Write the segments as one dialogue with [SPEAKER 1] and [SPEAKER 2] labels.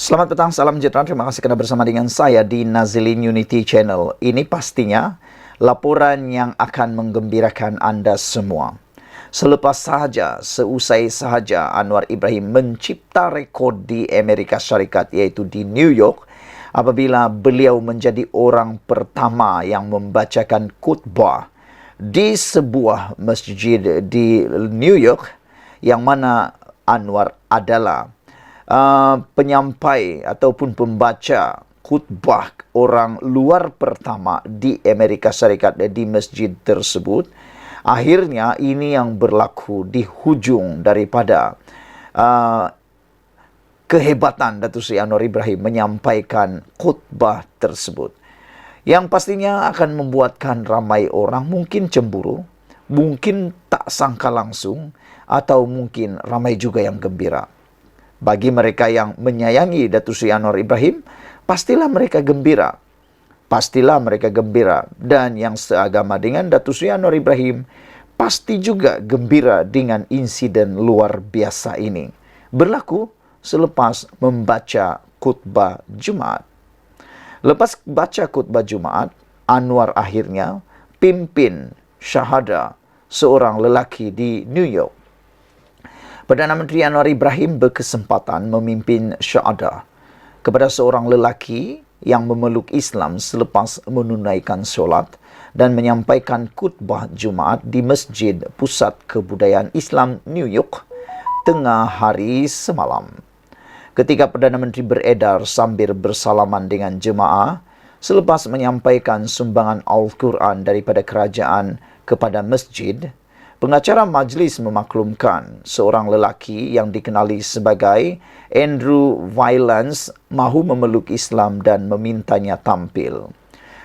[SPEAKER 1] Selamat petang, salam sejahtera. Terima kasih kerana bersama dengan saya di Nazilin Unity Channel. Ini pastinya laporan yang akan menggembirakan anda semua. Seusai sahaja Anwar Ibrahim mencipta rekod di Amerika Syarikat, iaitu di New York, apabila beliau menjadi orang pertama yang membacakan khutbah di sebuah masjid di New York, yang mana Anwar adalah penyampai ataupun pembaca khutbah orang luar pertama di Amerika Syarikat di masjid tersebut. Akhirnya ini yang berlaku di hujung daripada kehebatan Datuk Seri Anwar Ibrahim menyampaikan khutbah tersebut, yang pastinya akan membuatkan ramai orang mungkin cemburu, mungkin tak sangka langsung, atau mungkin ramai juga yang gembira. Bagi mereka yang menyayangi Datuk Seri Anwar Ibrahim, pastilah mereka gembira. Pastilah mereka gembira. Dan yang seagama dengan Datuk Seri Anwar Ibrahim, pasti juga gembira dengan insiden luar biasa ini. Berlaku selepas membaca khutbah Jumaat. Lepas baca khutbah Jumaat, Anwar akhirnya pimpin syahada seorang lelaki di New York. Perdana Menteri Anwar Ibrahim berkesempatan memimpin syahadah kepada seorang lelaki yang memeluk Islam selepas menunaikan solat dan menyampaikan khutbah Jumaat di Masjid Pusat Kebudayaan Islam New York tengah hari semalam. Ketika Perdana Menteri beredar sambil bersalaman dengan jemaah selepas menyampaikan sumbangan Al-Quran daripada kerajaan kepada masjid, pengacara majlis memaklumkan seorang lelaki yang dikenali sebagai Andrew Violence mahu memeluk Islam dan memintanya tampil.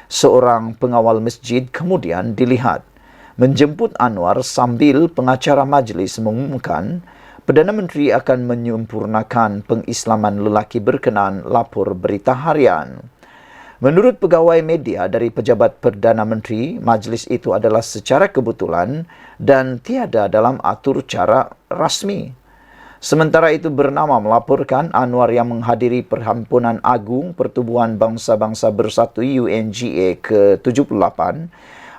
[SPEAKER 1] Seorang pengawal masjid kemudian dilihat menjemput Anwar sambil pengacara majlis mengumumkan Perdana Menteri akan menyempurnakan pengislaman lelaki berkenaan lapor berita harian. Menurut pegawai media dari pejabat Perdana Menteri, majlis itu adalah secara kebetulan dan tiada dalam atur cara rasmi. Sementara itu bernama melaporkan Anwar yang menghadiri Perhimpunan Agung Pertubuhan Bangsa-Bangsa Bersatu UNGA ke-78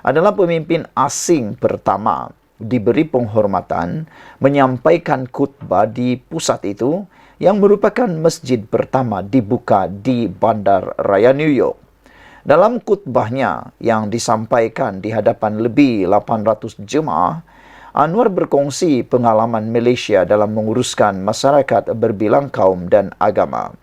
[SPEAKER 1] adalah pemimpin asing pertama diberi penghormatan menyampaikan khutbah di pusat itu, yang merupakan masjid pertama dibuka di Bandar Raya New York. Dalam khutbahnya yang disampaikan di hadapan lebih 800 jemaah, Anwar berkongsi pengalaman Malaysia dalam menguruskan masyarakat berbilang kaum dan agama.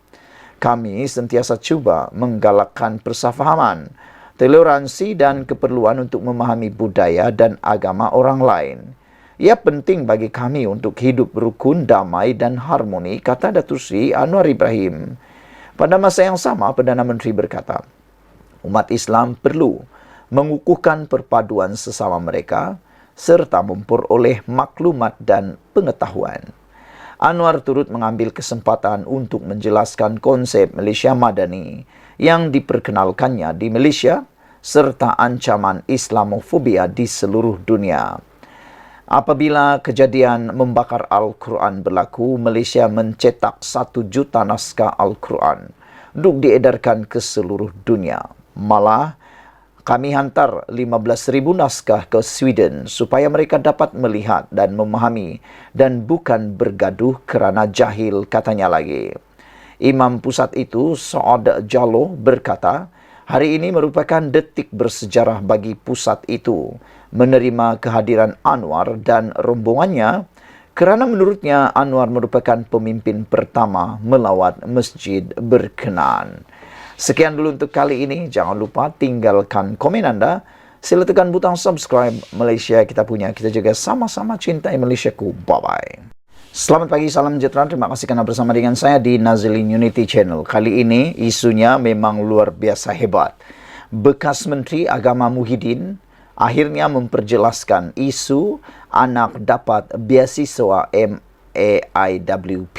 [SPEAKER 1] Kami sentiasa cuba menggalakkan persafahaman, toleransi dan keperluan untuk memahami budaya dan agama orang lain. Ia penting bagi kami untuk hidup rukun, damai dan harmoni, kata Datuk Seri Anwar Ibrahim. Pada masa yang sama, Perdana Menteri berkata, umat Islam perlu mengukuhkan perpaduan sesama mereka serta memperoleh maklumat dan pengetahuan. Anwar turut mengambil kesempatan untuk menjelaskan konsep Malaysia Madani yang diperkenalkannya di Malaysia serta ancaman Islamofobia di seluruh dunia. Apabila kejadian membakar Al-Quran berlaku, Malaysia mencetak 1 juta naskah Al-Quran untuk diedarkan ke seluruh dunia. Malah, kami hantar 15,000 naskah ke Sweden supaya mereka dapat melihat dan memahami dan bukan bergaduh kerana jahil, katanya lagi. Imam pusat itu, Saad Jalloh, berkata, hari ini merupakan detik bersejarah bagi pusat itu menerima kehadiran Anwar dan rombongannya kerana menurutnya Anwar merupakan pemimpin pertama melawat masjid berkenaan. Sekian dulu untuk kali ini. Jangan lupa tinggalkan komen anda. Sila tekan butang subscribe. Malaysia kita punya. Kita juga sama-sama cintai Malaysiaku. Bye-bye. Selamat pagi, salam sejahtera. Terima kasih kerana bersama dengan saya di Nazilin Unity Channel. Kali ini isunya memang luar biasa hebat. Bekas Menteri Agama Muhyiddin akhirnya memperjelaskan isu anak dapat beasiswa MAIWP.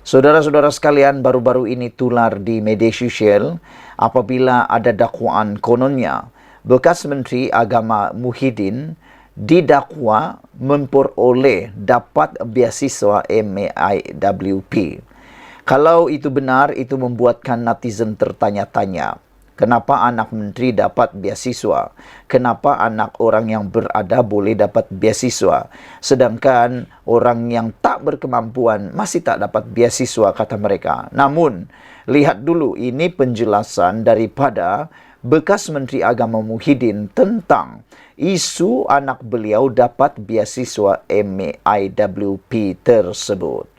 [SPEAKER 1] Saudara-saudara sekalian, baru-baru ini tular di media sosial apabila ada dakwaan kononnya bekas Menteri Agama Muhyiddin didakwa memperoleh dapat beasiswa MAIWP. Kalau itu benar, itu membuatkan netizen tertanya-tanya. Kenapa anak menteri dapat beasiswa? Kenapa anak orang yang berada boleh dapat beasiswa? Sedangkan orang yang tak berkemampuan masih tak dapat beasiswa, kata mereka. Namun, lihat dulu, ini penjelasan daripada bekas Menteri Agama Muhyiddin tentang isu anak beliau dapat beasiswa MAIWP tersebut.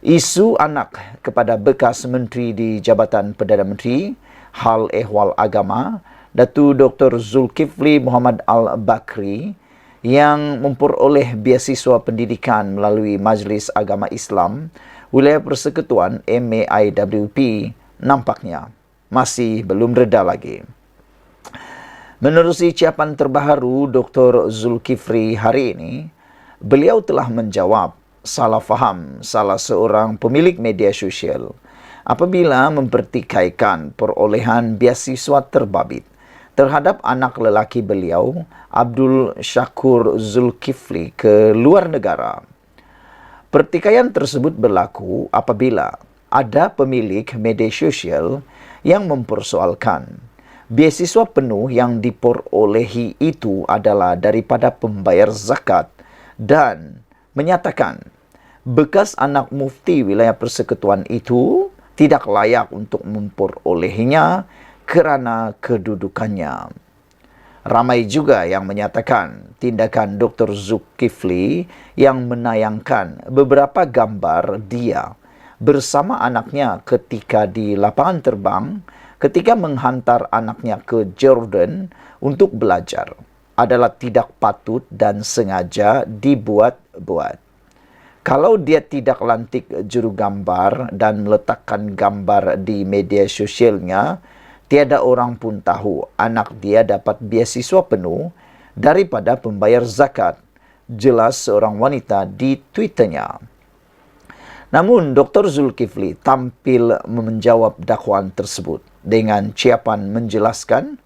[SPEAKER 1] Isu anak kepada bekas Menteri di Jabatan Perdana Menteri Hal Ehwal Agama, Datu Dr. Zulkifli Muhammad Al-Bakri, yang memperoleh beasiswa pendidikan melalui Majlis Agama Islam Wilayah Persekutuan MAIWP, nampaknya masih belum reda lagi. Menerusi ucapan terbaru Dr. Zulkifli hari ini, beliau telah menjawab salah faham salah seorang pemilik media sosial apabila mempertikaikan perolehan beasiswa terbabit terhadap anak lelaki beliau, Abdul Syakur Zulkifli, ke luar negara. Pertikaian tersebut berlaku apabila ada pemilik media sosial yang mempersoalkan beasiswa penuh yang diperolehi itu adalah daripada pembayar zakat dan menyatakan bekas anak mufti wilayah persekutuan itu tidak layak untuk memperolehinya kerana kedudukannya. Ramai juga yang menyatakan tindakan Dr. Zulkifli yang menayangkan beberapa gambar dia bersama anaknya ketika di lapangan terbang ketika menghantar anaknya ke Jordan untuk belajar adalah tidak patut dan sengaja dibuat-buat. Kalau dia tidak lantik juru gambar dan meletakkan gambar di media sosialnya, tiada orang pun tahu anak dia dapat beasiswa penuh daripada pembayar zakat, jelas seorang wanita di Twitternya. Namun, Dr. Zulkifli tampil menjawab dakwaan tersebut dengan ucapan menjelaskan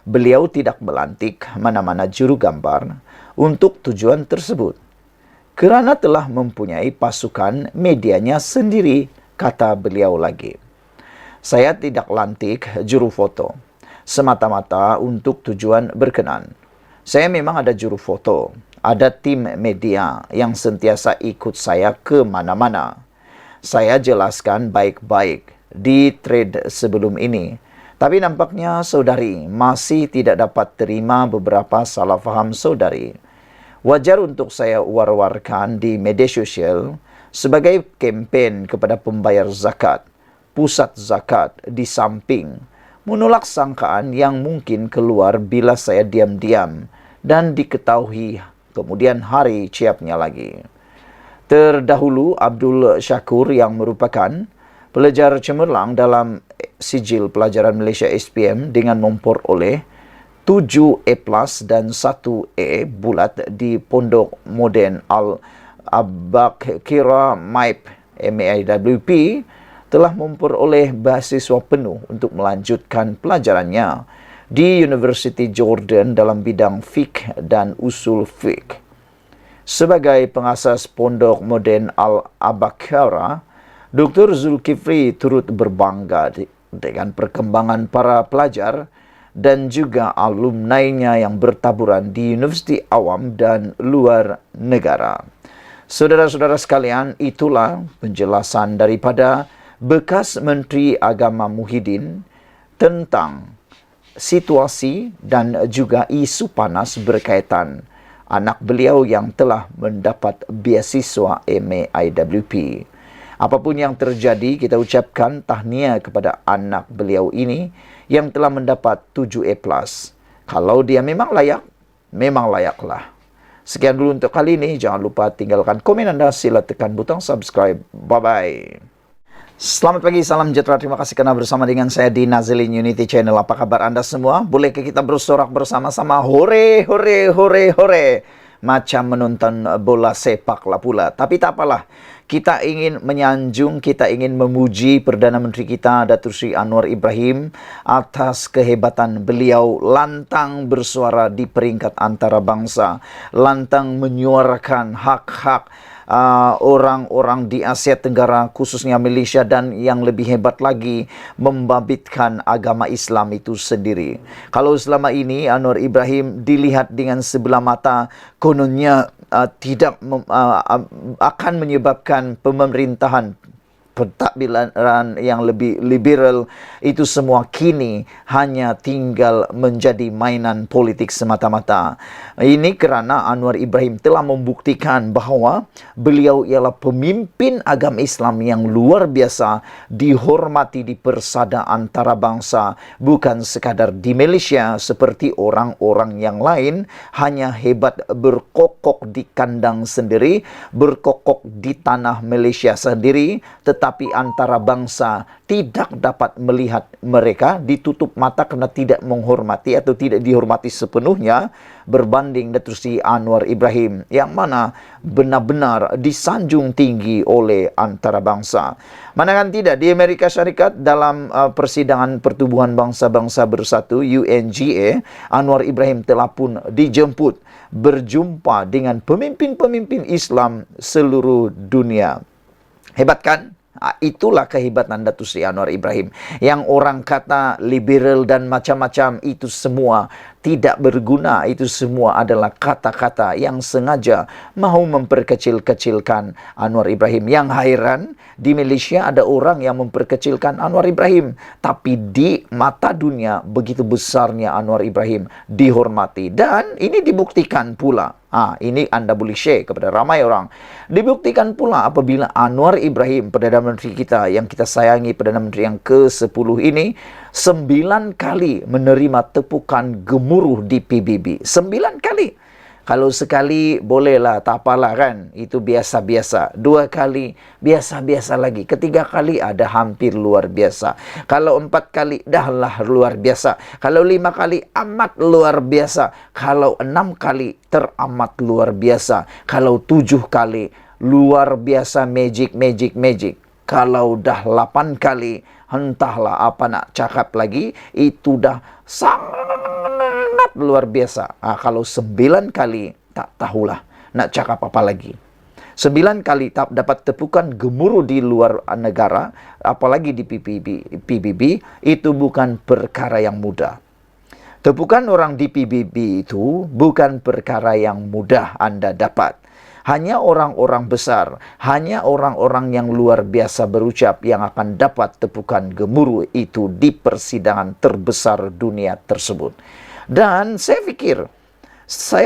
[SPEAKER 1] beliau tidak melantik mana-mana juru gambar untuk tujuan tersebut, kerana telah mempunyai pasukan medianya sendiri, kata beliau lagi. Saya tidak lantik juru foto, semata-mata untuk tujuan berkenan. Saya memang ada juru foto, ada tim media yang sentiasa ikut saya ke mana-mana. Saya jelaskan baik-baik di thread sebelum ini. Tapi nampaknya saudari masih tidak dapat terima beberapa salah faham saudari. Wajar untuk saya war-warkan di media sosial sebagai kempen kepada pembayar zakat, pusat zakat di samping menolak sangkaan yang mungkin keluar bila saya diam-diam dan diketahui kemudian hari ciapnya lagi. Terdahulu, Abdul Syakur yang merupakan pelajar cemerlang dalam sijil pelajaran Malaysia SPM dengan memperoleh 7 A+ dan 1 A bulat di Pondok Moden Al-Abakira MAIP MAIWP telah memperoleh beasiswa penuh untuk melanjutkan pelajarannya di University Jordan dalam bidang fiqh dan usul fiqh. Sebagai pengasas Pondok Moden Al-Abakira, Dr. Zulkifli turut berbangga dengan perkembangan para pelajar dan juga alumni-nya yang bertaburan di universiti awam dan luar negara. Saudara-saudara sekalian, itulah penjelasan daripada bekas Menteri Agama Muhyiddin tentang situasi dan juga isu panas berkaitan anak beliau yang telah mendapat beasiswa MAIWP. Apapun yang terjadi, kita ucapkan tahniah kepada anak beliau ini yang telah mendapat 7 A+. Kalau dia memang layak, memang layaklah. Sekian dulu untuk kali ini. Jangan lupa tinggalkan komen Anda, sila tekan butang subscribe. Bye-bye. Selamat pagi, salam sejahtera. Terima kasih karena bersama dengan saya di Nazilin Unity Channel. Apa kabar Anda semua? Bolehkah kita bersorak bersama-sama? Hore, hore, hore, hore. Macam menonton bola sepak lah pula. Tapi tak apalah. Kita ingin menyanjung, kita ingin memuji Perdana Menteri kita, Datuk Seri Anwar Ibrahim, atas kehebatan beliau lantang bersuara di peringkat antarabangsa, lantang menyuarakan hak-hak orang-orang di Asia Tenggara, khususnya Malaysia, dan yang lebih hebat lagi, membabitkan agama Islam itu sendiri. Kalau selama ini Anwar Ibrahim dilihat dengan sebelah mata, kononnya akan menyebabkan pemerintahan pentadbiran yang lebih liberal, itu semua kini hanya tinggal menjadi mainan politik semata-mata. Ini kerana Anwar Ibrahim telah membuktikan bahawa beliau ialah pemimpin agama Islam yang luar biasa, dihormati di persada antarabangsa, bukan sekadar di Malaysia seperti orang-orang yang lain, hanya hebat berkokok di kandang sendiri, berkokok di tanah Malaysia sendiri, tetapi antarabangsa tidak dapat melihat mereka, ditutup mata kerana tidak menghormati atau tidak dihormati sepenuhnya, berbanding Datuk Seri Anwar Ibrahim yang mana benar-benar disanjung tinggi oleh antarabangsa. Manakan tidak, di Amerika Syarikat dalam persidangan Pertubuhan Bangsa-Bangsa Bersatu UNGA, Anwar Ibrahim telah pun dijemput berjumpa dengan pemimpin-pemimpin Islam seluruh dunia. Hebat kan? Itulah kehebatan Datuk Seri Anwar Ibrahim. Yang orang kata liberal dan macam-macam, itu semua tidak berguna. Itu semua adalah kata-kata yang sengaja mahu memperkecil-kecilkan Anwar Ibrahim. Yang hairan, di Malaysia ada orang yang memperkecilkan Anwar Ibrahim, tapi di mata dunia begitu besarnya Anwar Ibrahim dihormati. Dan ini dibuktikan pula. Ini anda boleh share kepada ramai orang. Dibuktikan pula apabila Anwar Ibrahim, Perdana Menteri kita yang kita sayangi, Perdana Menteri yang ke-10 ini, 9 kali menerima tepukan gemuruh di PBB. 9 kali. Kalau sekali bolehlah, tak apalah kan. Itu biasa-biasa. 2 kali, biasa-biasa lagi. 3 kali ada hampir luar biasa. Kalau 4 kali, dahlah luar biasa. Kalau 5 kali, amat luar biasa. Kalau 6 kali, teramat luar biasa. Kalau 7 kali, luar biasa, magic. Kalau dah 8 kali, entahlah apa nak cakap lagi, itu dah sangat luar biasa. Kalau 9 kali, tak tahulah nak cakap apa lagi. 9 kali tak dapat tepukan gemuruh di luar negara, apalagi di PBB, itu bukan perkara yang mudah. Tepukan orang di PBB itu bukan perkara yang mudah anda dapat. Hanya orang-orang besar, hanya orang-orang yang luar biasa berucap yang akan dapat tepukan gemuruh itu di persidangan terbesar dunia tersebut. Dan saya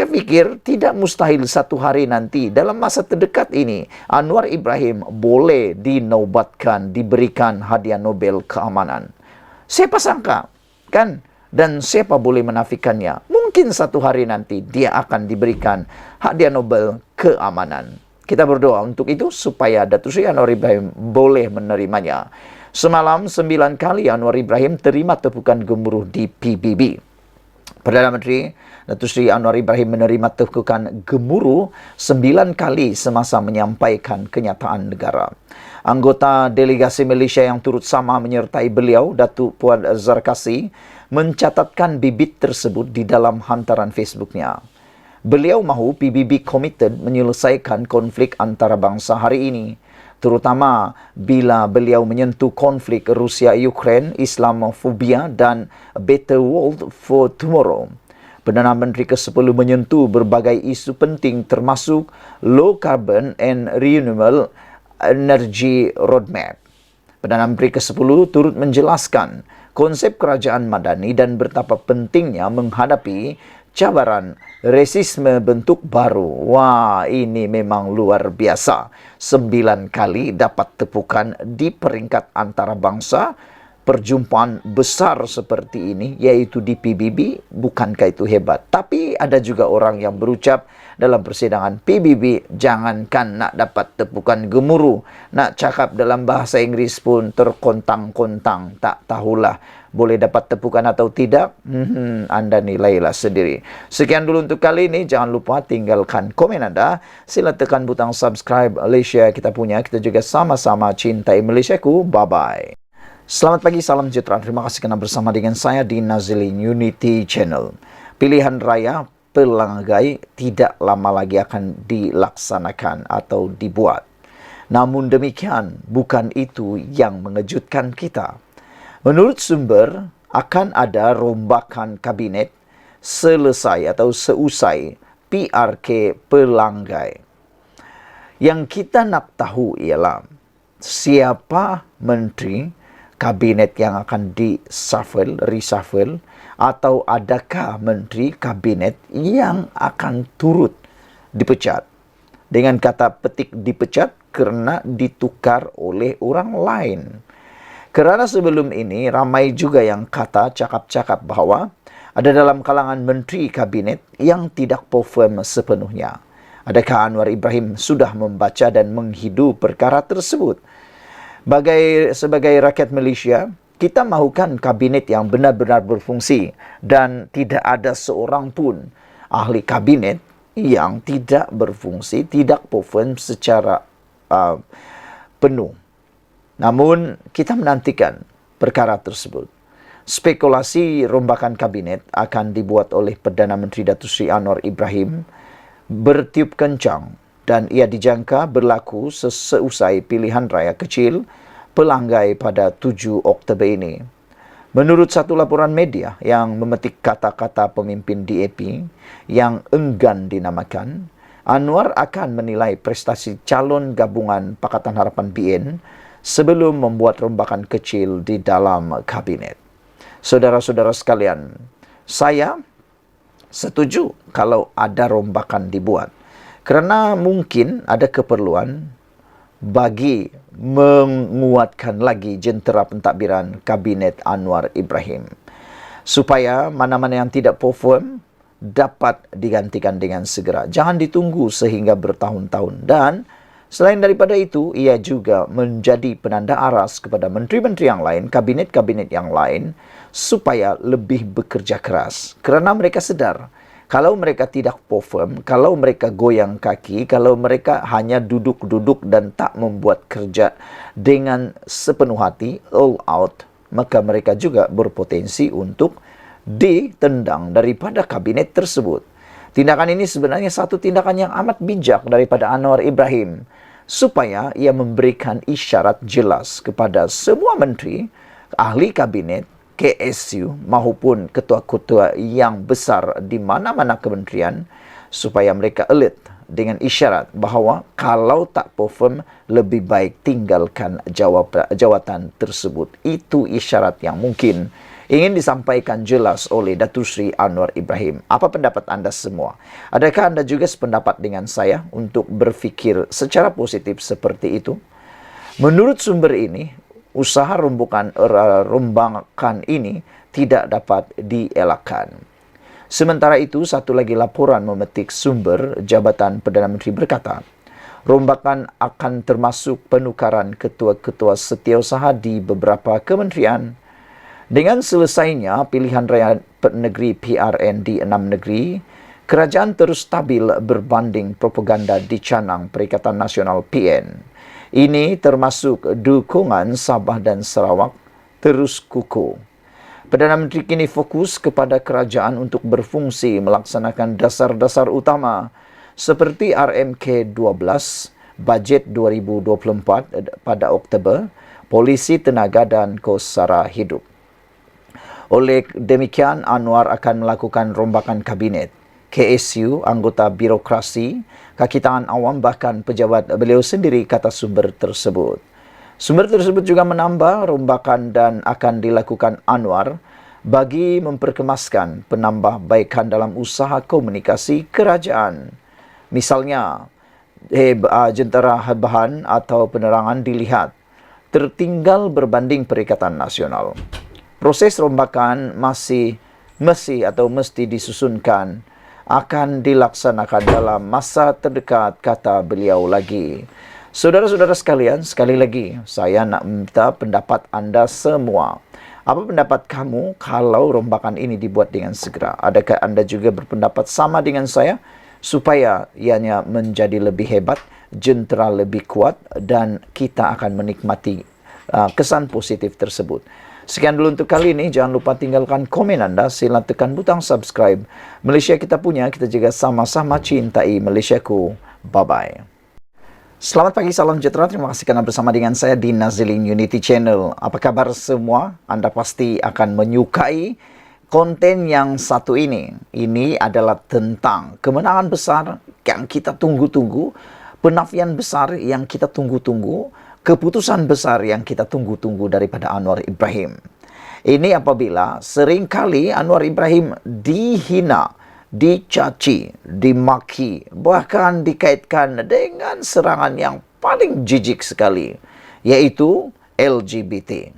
[SPEAKER 1] fikir tidak mustahil satu hari nanti dalam masa terdekat ini Anwar Ibrahim boleh dinobatkan, diberikan hadiah Nobel keamanan. Siapa sangka, kan? Dan siapa boleh menafikannya? Mungkin satu hari nanti dia akan diberikan hadiah Nobel keamanan. Kita berdoa untuk itu supaya Datuk Seri Anwar Ibrahim boleh menerimanya. Semalam 9 kali Anwar Ibrahim terima tepukan gemuruh di PBB. Perdana Menteri Datuk Seri Anwar Ibrahim menerima tepukan gemuruh 9 kali semasa menyampaikan kenyataan negara. Anggota delegasi Malaysia yang turut sama menyertai beliau, Datuk Puan Zarkasi, mencatatkan bibit tersebut di dalam hantaran Facebooknya. Beliau mahu PBB committed menyelesaikan konflik antarabangsa hari ini, terutama bila beliau menyentuh konflik Rusia-Ukraine, Islamofobia dan A Better World for Tomorrow. Perdana Menteri ke-10 menyentuh berbagai isu penting termasuk low carbon and renewable energy roadmap. Perdana Menteri ke-10 turut menjelaskan konsep kerajaan madani dan betapa pentingnya menghadapi cabaran rasisme bentuk baru. Wah, ini memang luar biasa. 9 kali dapat tepukan di peringkat antarabangsa. Perjumpaan besar seperti ini, yaitu di PBB, bukankah itu hebat? Tapi ada juga orang yang berucap dalam persidangan PBB, jangankan nak dapat tepukan gemuruh, nak cakap dalam bahasa Inggeris pun terkontang-kontang, tak tahulah boleh dapat tepukan atau tidak. Anda nilailah sendiri. Sekian dulu untuk kali ini. Jangan lupa tinggalkan komen anda. Sila tekan butang subscribe. Malaysia kita punya. Kita juga sama-sama cintai Malaysiaku. Bye-bye. Selamat pagi, salam sejahtera. Terima kasih kerana bersama dengan saya di Nazilin Unity Channel. Pilihan raya pelanggai tidak lama lagi akan dilaksanakan atau dibuat. Namun demikian, bukan itu yang mengejutkan kita. Menurut sumber, akan ada rombakan kabinet selesai atau seusai PRK pelanggai. Yang kita nak tahu ialah siapa menteri kabinet yang akan reshuffle, atau adakah menteri kabinet yang akan turut dipecat. Dengan kata petik dipecat kerana ditukar oleh orang lain. Kerana sebelum ini ramai juga yang cakap-cakap bahawa ada dalam kalangan menteri kabinet yang tidak perform sepenuhnya. Adakah Anwar Ibrahim sudah membaca dan menghidu perkara tersebut? Sebagai rakyat Malaysia, kita mahukan kabinet yang benar-benar berfungsi dan tidak ada seorang pun ahli kabinet yang tidak berfungsi, tidak perform secara penuh. Namun, kita menantikan perkara tersebut. Spekulasi rombakan kabinet akan dibuat oleh Perdana Menteri Datuk Seri Anwar Ibrahim bertiup kencang dan ia dijangka berlaku seusai pilihan raya kecil pelanggai pada 7 Oktober ini. Menurut satu laporan media yang memetik kata-kata pemimpin DAP yang enggan dinamakan, Anwar akan menilai prestasi calon gabungan Pakatan Harapan BN sebelum membuat rombakan kecil di dalam kabinet. Saudara-saudara sekalian, saya setuju kalau ada rombakan dibuat kerana mungkin ada keperluan bagi menguatkan lagi jentera pentadbiran kabinet Anwar Ibrahim supaya mana-mana yang tidak perform dapat digantikan dengan segera. Jangan ditunggu sehingga bertahun-tahun. Dan selain daripada itu, ia juga menjadi penanda aras kepada menteri-menteri yang lain, kabinet-kabinet yang lain, supaya lebih bekerja keras. Kerana mereka sedar, kalau mereka tidak perform, kalau mereka goyang kaki, kalau mereka hanya duduk-duduk dan tak membuat kerja dengan sepenuh hati, all out, maka mereka juga berpotensi untuk ditendang daripada kabinet tersebut. Tindakan ini sebenarnya satu tindakan yang amat bijak daripada Anwar Ibrahim, supaya ia memberikan isyarat jelas kepada semua menteri, ahli kabinet, KSU maupun ketua-ketua yang besar di mana-mana kementerian supaya mereka alert dengan isyarat bahawa kalau tak perform lebih baik tinggalkan jawatan tersebut. Itu isyarat yang mungkin ingin disampaikan jelas oleh Datuk Seri Anwar Ibrahim. Apa pendapat anda semua? Adakah anda juga sependapat dengan saya untuk berfikir secara positif seperti itu? Menurut sumber ini, usaha rombakan ini tidak dapat dielakkan. Sementara itu, satu lagi laporan memetik sumber Jabatan Perdana Menteri berkata, rombakan akan termasuk penukaran ketua-ketua setiausaha di beberapa kementerian. Dengan selesainya pilihan raya negeri PRN di 6 negeri, kerajaan terus stabil berbanding propaganda dicanang Perikatan Nasional PN. Ini termasuk dukungan Sabah dan Sarawak terus kukuh. Perdana Menteri kini fokus kepada kerajaan untuk berfungsi melaksanakan dasar-dasar utama seperti RMK 12, Bajet 2024 pada Oktober, Polisi Tenaga dan Kos Sara Hidup. Oleh demikian, Anwar akan melakukan rombakan kabinet, KSU, anggota birokrasi, kaki tangan awam bahkan pejabat beliau sendiri, kata sumber tersebut. Sumber tersebut juga menambah rombakan dan akan dilakukan Anwar bagi memperkemaskan penambahbaikan dalam usaha komunikasi kerajaan. Misalnya, jentera bahan atau penerangan dilihat tertinggal berbanding Perikatan Nasional. Proses rombakan mesti disusunkan akan dilaksanakan dalam masa terdekat, kata beliau lagi. Saudara-saudara sekalian, sekali lagi saya nak minta pendapat anda semua. Apa pendapat kamu kalau rombakan ini dibuat dengan segera? Adakah anda juga berpendapat sama dengan saya supaya ianya menjadi lebih hebat, jentera lebih kuat dan kita akan menikmati kesan positif tersebut? Sekian dulu untuk kali ini. Jangan lupa tinggalkan komen Anda. Sila tekan butang subscribe. Malaysia kita punya, kita juga sama-sama cintai Malaysiaku. Bye-bye. Selamat pagi, salam sejahtera. Terima kasih karena bersama dengan saya di Nazilin Unity Channel. Apa kabar semua? Anda pasti akan menyukai konten yang satu ini. Ini adalah tentang kemenangan besar yang kita tunggu-tunggu, penafian besar yang kita tunggu-tunggu, keputusan besar yang kita tunggu-tunggu daripada Anwar Ibrahim. Ini apabila seringkali Anwar Ibrahim dihina, dicaci, dimaki, bahkan dikaitkan dengan serangan yang paling jijik sekali, yaitu LGBT.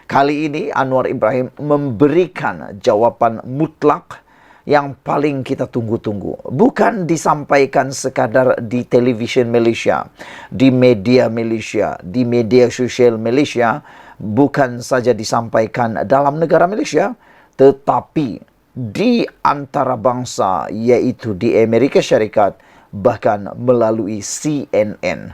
[SPEAKER 1] Kali ini Anwar Ibrahim memberikan jawaban mutlak yang paling kita tunggu-tunggu. Bukan disampaikan sekadar di televisyen Malaysia, di media Malaysia, di media sosial Malaysia, bukan saja disampaikan dalam negara Malaysia, tetapi di antara bangsa, yaitu di Amerika Syarikat, bahkan melalui CNN.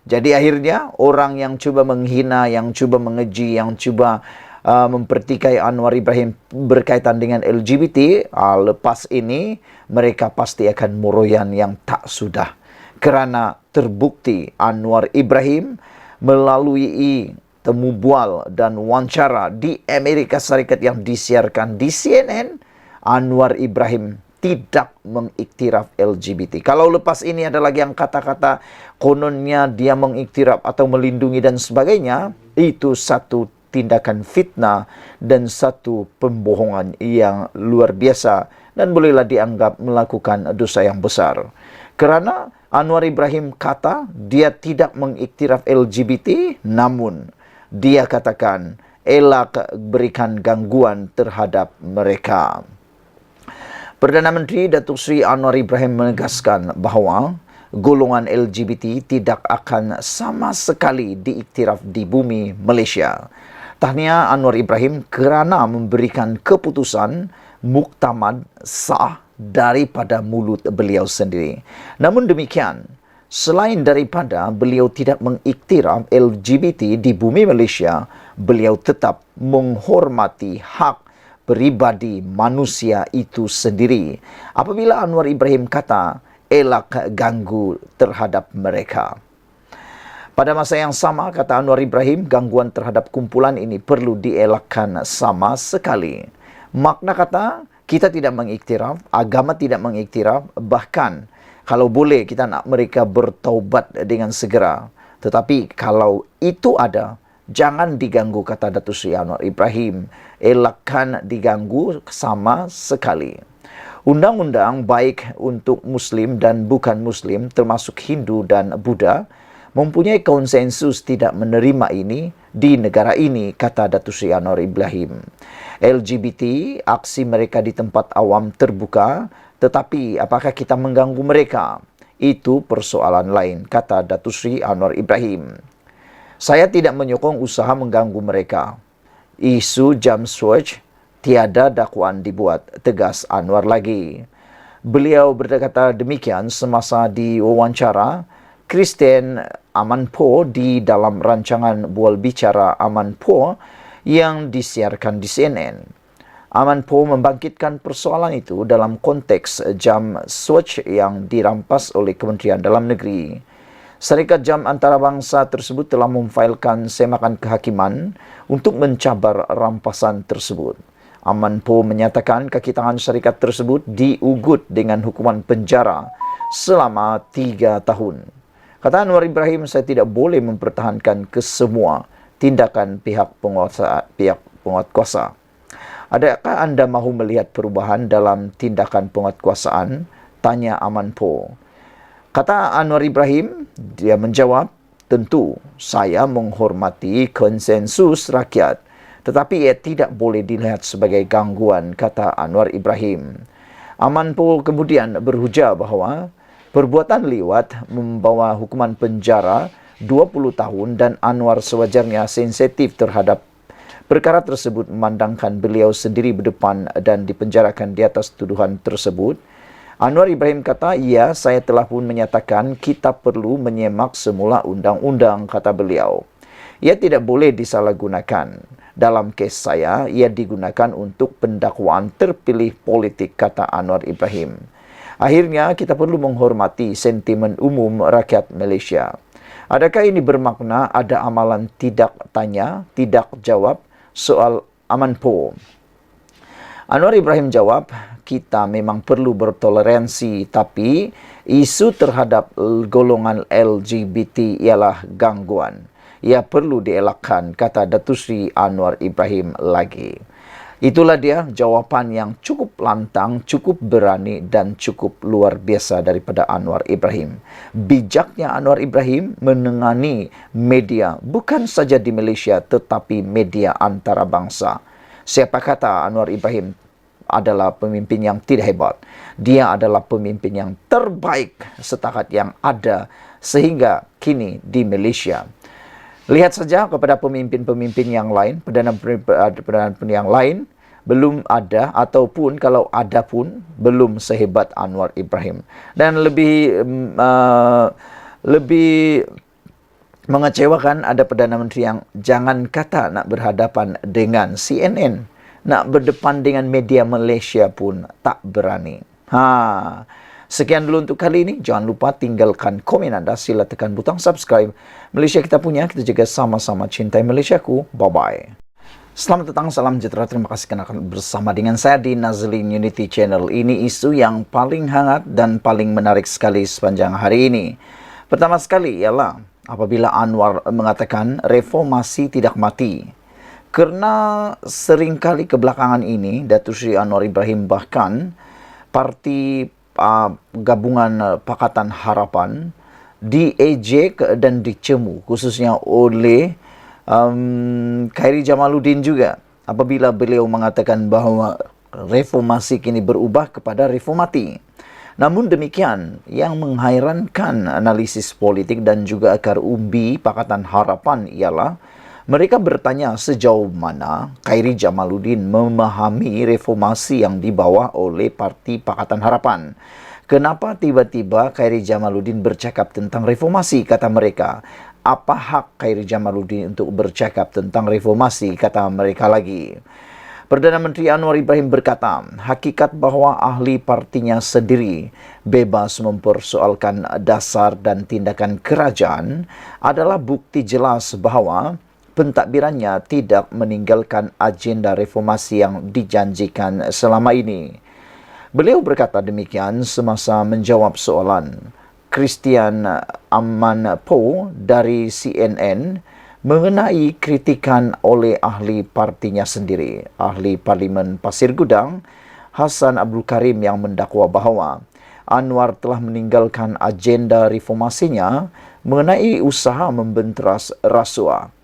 [SPEAKER 1] Jadi akhirnya orang yang cuba menghina, yang cuba mengeji, yang cuba mempertikai Anwar Ibrahim berkaitan dengan LGBT, lepas ini mereka pasti akan meroyan yang tak sudah. Kerana terbukti Anwar Ibrahim melalui temu bual dan wawancara di Amerika Serikat yang disiarkan di CNN, Anwar Ibrahim tidak mengiktiraf LGBT. Kalau lepas ini ada lagi yang kata-kata kononnya dia mengiktiraf atau melindungi dan sebagainya, itu satu tindakan fitnah dan satu pembohongan yang luar biasa dan bolehlah dianggap melakukan dosa yang besar. Kerana Anwar Ibrahim kata dia tidak mengiktiraf LGBT, namun dia katakan elak berikan gangguan terhadap mereka. Perdana Menteri Datuk Seri Anwar Ibrahim menegaskan bahawa golongan LGBT tidak akan sama sekali diiktiraf di bumi Malaysia. Tahniah Anwar Ibrahim kerana memberikan keputusan muktamad sah daripada mulut beliau sendiri. Namun demikian, selain daripada beliau tidak mengiktiraf LGBT di bumi Malaysia, beliau tetap menghormati hak peribadi manusia itu sendiri. Apabila Anwar Ibrahim kata, elak ganggu terhadap mereka. Pada masa yang sama, kata Anwar Ibrahim, gangguan terhadap kumpulan ini perlu dielakkan sama sekali. Makna kata, kita tidak mengiktiraf, agama tidak mengiktiraf, bahkan kalau boleh kita nak mereka bertaubat dengan segera. Tetapi kalau itu ada, jangan diganggu, kata Datuk Seri Anwar Ibrahim. Elakkan diganggu sama sekali. Undang-undang baik untuk Muslim dan bukan Muslim, termasuk Hindu dan Buddha, mempunyai konsensus tidak menerima ini di negara ini, kata Datuk Seri Anwar Ibrahim. LGBT, aksi mereka di tempat awam terbuka, tetapi apakah kita mengganggu mereka? Itu persoalan lain, kata Datuk Seri Anwar Ibrahim. Saya tidak menyokong usaha mengganggu mereka. Isu jam switch, tiada dakwaan dibuat, tegas Anwar lagi. Beliau berkata demikian semasa diwawancara Kristen Amanpour di dalam rancangan Bual Bicara Amanpour yang disiarkan di CNN. Amanpour membangkitkan persoalan itu dalam konteks jam switch yang dirampas oleh Kementerian Dalam Negeri. Syarikat Jam Antarabangsa tersebut telah memfailkan semakan kehakiman untuk mencabar rampasan tersebut. Amanpour menyatakan kaki tangan syarikat tersebut diugut dengan hukuman penjara selama 3 tahun. Kata Anwar Ibrahim, saya tidak boleh mempertahankan kesemua tindakan pihak penguatkuasa. Adakah anda mahu melihat perubahan dalam tindakan penguatkuasaan? Tanya Amanpour. Kata Anwar Ibrahim, dia menjawab, tentu saya menghormati konsensus rakyat, tetapi ia tidak boleh dilihat sebagai gangguan, kata Anwar Ibrahim. Amanpour kemudian berhujah bahawa perbuatan liwat membawa hukuman penjara 20 tahun dan Anwar sewajarnya sensitif terhadap perkara tersebut, memandangkan beliau sendiri berdepan dan dipenjarakan di atas tuduhan tersebut. Anwar Ibrahim kata, ya, saya telah pun menyatakan kita perlu menyemak semula undang-undang, kata beliau. Ia tidak boleh disalahgunakan. Dalam kes saya, ia digunakan untuk pendakwaan terpilih politik, kata Anwar Ibrahim. Akhirnya, kita perlu menghormati sentimen umum rakyat Malaysia. Adakah ini bermakna ada amalan tidak tanya, tidak jawab soal Aman Poh? Anwar Ibrahim jawab, kita memang perlu bertoleransi, tapi isu terhadap golongan LGBT ialah gangguan. Ia perlu dielakkan, kata Datuk Seri Anwar Ibrahim lagi. Itulah dia jawapan yang cukup lantang, cukup berani dan cukup luar biasa daripada Anwar Ibrahim. Bijaknya Anwar Ibrahim menengani media bukan saja di Malaysia tetapi media antarabangsa. Siapa kata Anwar Ibrahim adalah pemimpin yang tidak hebat? Dia adalah pemimpin yang terbaik setakat yang ada sehingga kini di Malaysia. Lihat saja kepada pemimpin-pemimpin yang lain, perdana yang lain, belum ada ataupun kalau ada pun belum sehebat Anwar Ibrahim. Dan lebih mengecewakan ada Perdana Menteri yang jangan kata nak berhadapan dengan CNN, nak berdepan dengan media Malaysia pun tak berani. Sekian dulu untuk kali ini. Jangan lupa tinggalkan komen anda. Sila tekan butang subscribe. Malaysia kita punya, kita juga sama-sama cintai Malaysiaku. Bye-bye. Selamat datang, salam sejahtera. Terima kasih kerana akan bersama dengan saya di Nazlin Unity Channel. Ini isu yang paling hangat dan paling menarik sekali sepanjang hari ini. Pertama sekali ialah apabila Anwar mengatakan reformasi tidak mati. Kerana seringkali kebelakangan ini, Datuk Seri Anwar Ibrahim bahkan parti gabungan Pakatan Harapan diejek dan dicemu, khususnya oleh Khairi Jamaluddin juga, apabila beliau mengatakan bahawa reformasi kini berubah kepada reformati. Namun demikian, yang menghairankan analisis politik dan juga akar umbi Pakatan Harapan ialah mereka bertanya sejauh mana Khairi Jamaluddin memahami reformasi yang dibawa oleh Parti Pakatan Harapan. Kenapa tiba-tiba Khairi Jamaluddin bercakap tentang reformasi, kata mereka. Apa hak Khairi Jamaluddin untuk bercakap tentang reformasi, kata mereka lagi. Perdana Menteri Anwar Ibrahim berkata, hakikat bahawa ahli partinya sendiri bebas mempersoalkan dasar dan tindakan kerajaan adalah bukti jelas bahawa pentadbirannya tidak meninggalkan agenda reformasi yang dijanjikan selama ini. Beliau berkata demikian semasa menjawab soalan Christian Aman Poh dari CNN mengenai kritikan oleh ahli partinya sendiri, ahli Parlimen Pasir Gudang, Hassan Abdul Karim, yang mendakwa bahawa Anwar telah meninggalkan agenda reformasinya mengenai usaha membenteras rasuah.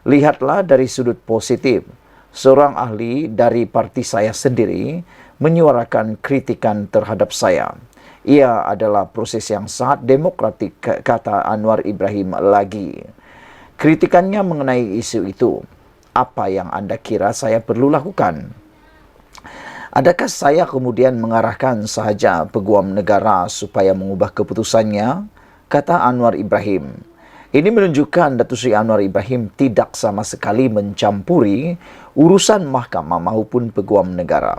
[SPEAKER 1] Lihatlah dari sudut positif, seorang ahli dari parti saya sendiri menyuarakan kritikan terhadap saya. Ia adalah proses yang sangat demokratik, kata Anwar Ibrahim lagi. Kritikannya mengenai isu itu, apa yang anda kira saya perlu lakukan? Adakah saya kemudian mengarahkan sahaja peguam negara supaya mengubah keputusannya? Kata Anwar Ibrahim. Ini menunjukkan Datuk Seri Anwar Ibrahim tidak sama sekali mencampuri urusan mahkamah maupun peguam negara.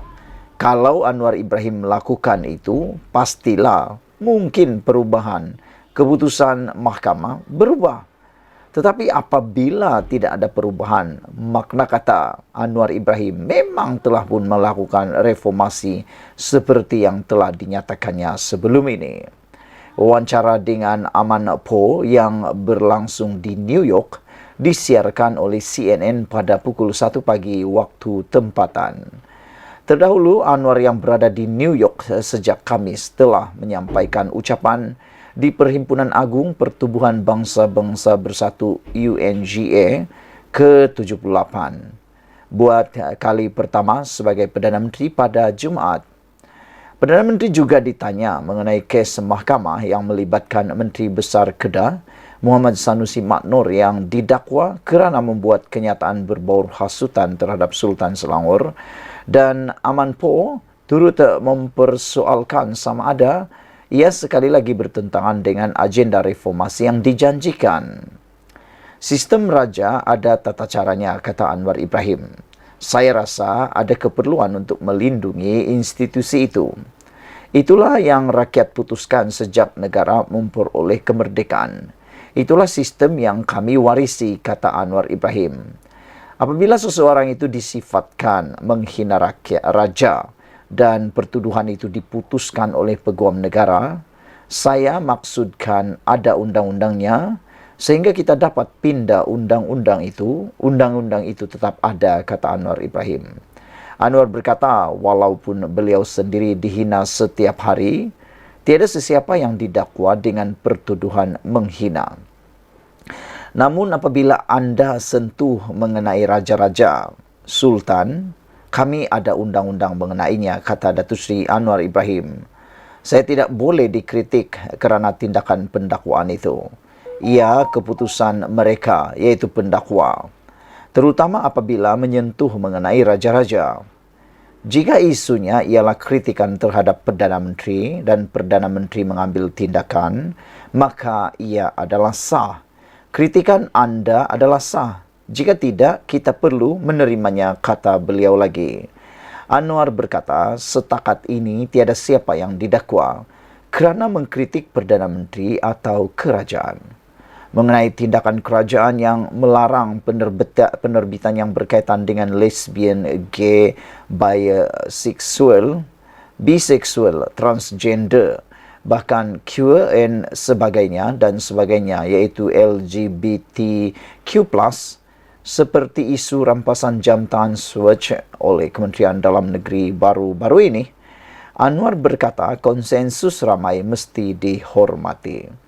[SPEAKER 1] Kalau Anwar Ibrahim melakukan itu, pastilah mungkin perubahan keputusan mahkamah berubah. Tetapi apabila tidak ada perubahan, makna kata Anwar Ibrahim memang telah pun melakukan reformasi seperti yang telah dinyatakannya sebelum ini. Wawancara dengan Aman Poh yang berlangsung di New York disiarkan oleh CNN pada pukul 1 pagi waktu tempatan. Terdahulu, Anwar yang berada di New York sejak Khamis telah menyampaikan ucapan di Perhimpunan Agung Pertubuhan Bangsa-Bangsa Bersatu UNGA ke-78 buat kali pertama sebagai Perdana Menteri pada Jumaat. Perdana Menteri juga ditanya mengenai kes mahkamah yang melibatkan Menteri Besar Kedah Muhammad Sanusi Maknor yang didakwa kerana membuat kenyataan berbau hasutan terhadap Sultan Selangor, dan Aman Poh turut mempersoalkan sama ada ia sekali lagi bertentangan dengan agenda reformasi yang dijanjikan. Sistem raja ada tata caranya, kata Anwar Ibrahim. Saya rasa ada keperluan untuk melindungi institusi itu. Itulah yang rakyat putuskan sejak negara memperoleh kemerdekaan. Itulah sistem yang kami warisi, kata Anwar Ibrahim. Apabila seseorang itu disifatkan menghina raja dan pertuduhan itu diputuskan oleh peguam negara, saya maksudkan ada undang-undangnya, sehingga kita dapat pindah undang-undang itu tetap ada, kata Anwar Ibrahim. Anwar berkata, walaupun beliau sendiri dihina setiap hari, tiada sesiapa yang didakwa dengan pertuduhan menghina. Namun apabila Anda sentuh mengenai raja-raja, sultan, kami ada undang-undang mengenainya, kata Datuk Seri Anwar Ibrahim. Saya tidak boleh dikritik kerana tindakan pendakwaan itu. Ia keputusan mereka, iaitu pendakwa, terutama apabila menyentuh mengenai raja-raja. Jika isunya ialah kritikan terhadap Perdana Menteri dan Perdana Menteri mengambil tindakan, maka ia adalah sah. Kritikan Anda adalah sah. Jika tidak, kita perlu menerimanya, kata beliau lagi. Anwar berkata, setakat ini tiada siapa yang didakwa kerana mengkritik Perdana Menteri atau kerajaan. Mengenai tindakan kerajaan yang melarang penerbitan yang berkaitan dengan lesbian, gay, biseksual, transgender, bahkan queer and sebagainya, iaitu LGBTQ+, seperti isu rampasan jam tangan Swatch oleh Kementerian Dalam Negeri baru-baru ini, Anwar berkata konsensus ramai mesti dihormati.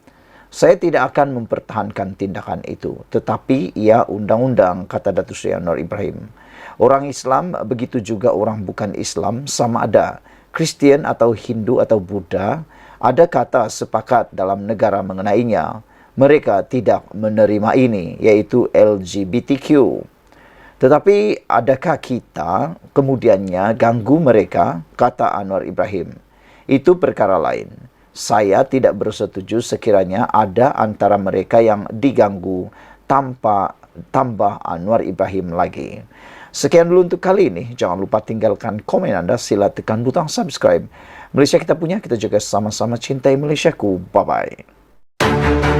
[SPEAKER 1] Saya tidak akan mempertahankan tindakan itu, tetapi ia undang-undang, kata Datuk Seri Anwar Ibrahim. Orang Islam, begitu juga orang bukan Islam, sama ada Kristian atau Hindu atau Buddha, ada kata sepakat dalam negara mengenainya. Mereka tidak menerima ini, yaitu LGBTQ. Tetapi adakah kita kemudiannya ganggu mereka, kata Anwar Ibrahim. Itu perkara lain. Saya tidak bersetuju sekiranya ada antara mereka yang diganggu tanpa tambah Anwar Ibrahim lagi. Sekian dulu untuk kali ini. Jangan lupa tinggalkan komen Anda. Sila tekan butang subscribe. Malaysia kita punya, kita juga sama-sama cintai Malaysiaku. Bye-bye.